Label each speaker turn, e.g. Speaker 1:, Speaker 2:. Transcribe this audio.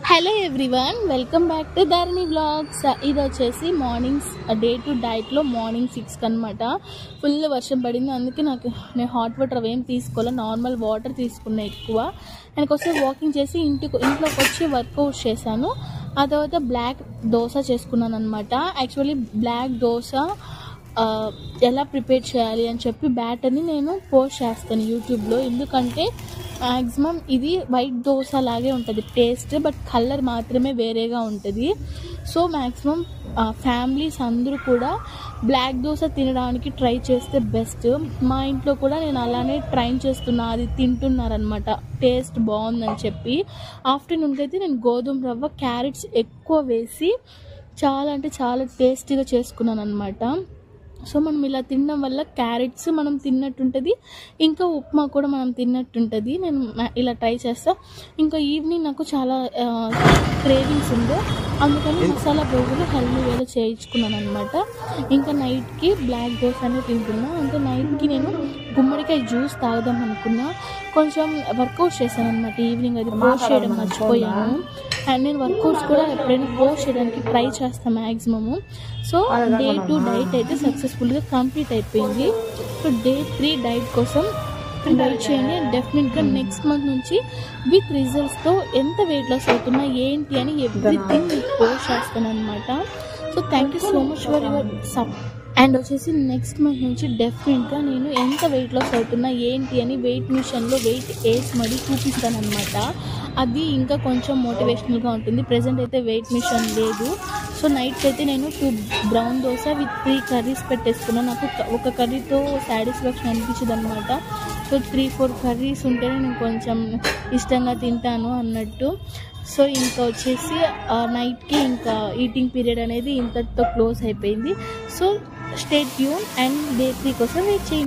Speaker 1: Hello everyone, welcome back to Dharani vlogs. ఇది వచ్చేసి mornings day to డైట్లో morning 6 అనమాట. ఫుల్ వర్షం పడింది, అందుకే నేను హాట్ వాటర్ ఏం తీసుకోవాలి, నార్మల్ వాటర్ తీసుకున్నా ఎక్కువ. నేనకొస్తే వాకింగ్ చేసి ఇంట్లోకి వచ్చి వర్కౌట్ చేశాను. ఆ తర్వాత బ్లాక్ దోశ చేసుకున్నాను అనమాట. యాక్చువల్లీ బ్లాక్ దోశ ఎలా ప్రిపేర్ చేయాలి అని చెప్పి బ్యాటర్ని నేను పోస్ట్ చేస్తాను యూట్యూబ్లో. ఎందుకంటే మ్యాక్సిమం ఇది వైట్ దోశ లాగే ఉంటుంది టేస్ట్, బట్ కలర్ మాత్రమే వేరేగా ఉంటుంది. సో మ్యాక్సిమం ఫ్యామిలీస్ అందరూ కూడా బ్లాక్ దోశ తినడానికి ట్రై చేస్తే బెస్ట్. మా ఇంట్లో కూడా నేను అలానే ట్రై చేస్తున్నా, అది తింటున్నారనమాట, టేస్ట్ బాగుందని చెప్పి. ఆఫ్టర్నూన్కి అయితే నేను గోధుమ రవ్వ క్యారెట్స్ ఎక్కువ వేసి చాలా అంటే చాలా టేస్టీగా చేసుకున్నాను అనమాట. సో మనం ఇలా తినడం వల్ల క్యారెట్స్ మనం తిన్నట్టుంటుంది, ఇంకా ఉప్మా కూడా మనం తిన్నట్టుంటుంది. నేను ఇలా ట్రై చేస్తా. ఇంకా ఈవినింగ్ నాకు చాలా క్రేవింగ్స్ ఉందో, అందుకని మసాలా బోగులు హెల్దీ వేలో చేయించుకున్నాను అనమాట. ఇంకా నైట్కి బ్లాక్ దోశ అనేది తింటున్నా. అంటే నైట్కి నేను గుమ్మడికాయ జ్యూస్ తాగుదాం అనుకున్నా. కొంచెం వర్కౌట్ చేశాను అనమాట ఈవినింగ్, అది పోస్ట్ చేయడం మర్చిపోయాను. అండ్ నేను వర్కౌట్స్ కూడా ఎప్పుడైనా పోస్ట్ చేయడానికి ట్రై చేస్తాను మ్యాక్సిమము. సో డే 2 డైట్ అయితే సక్సెస్ఫుల్గా కంప్లీట్ అయిపోయింది. సో డే 3 డైట్ కోసం వెయిట్ చేయండి. డెఫినెట్గా నెక్స్ట్ మంత్ నుంచి విత్ రిజల్ట్స్తో ఎంత వెయిట్ లాస్ అవుతున్నా ఏంటి అని ఎవ్రీథింగ్ పోస్ట్ చేస్తాను అనమాట. So thank you so much for your support. And వచ్చేసి నెక్స్ట్ మంత్ నుంచి డెఫినెట్గా నేను ఎంత వెయిట్ లాస్ అవుతున్నా ఏంటి అని వెయిట్ మిషన్లో వెయిట్ వేసి మరీ చూపిస్తాను అనమాట. అది ఇంకా కొంచెం మోటివేషనల్గా ఉంటుంది. ప్రెజెంట్ అయితే వెయిట్ మిషన్ లేదు. సో నైట్కి అయితే నేను 2 బ్రౌన్ దోశ విత్ 3 కర్రీస్ పెట్టేసుకున్నాను. నాకు ఒక కర్రీతో సాటిస్ఫాక్షన్ అనిపించదు అనమాట. సో 3-4 కర్రీస్ ఉంటేనే నేను కొంచెం ఇష్టంగా తింటాను అన్నట్టు. సో ఇంకా వచ్చేసి నైట్కి ఇంకా ఈటింగ్ పీరియడ్ అనేది ఇంతటితో క్లోజ్ అయిపోయింది. So stay tune and day 3 కోసం వెయిట్ చేయండి.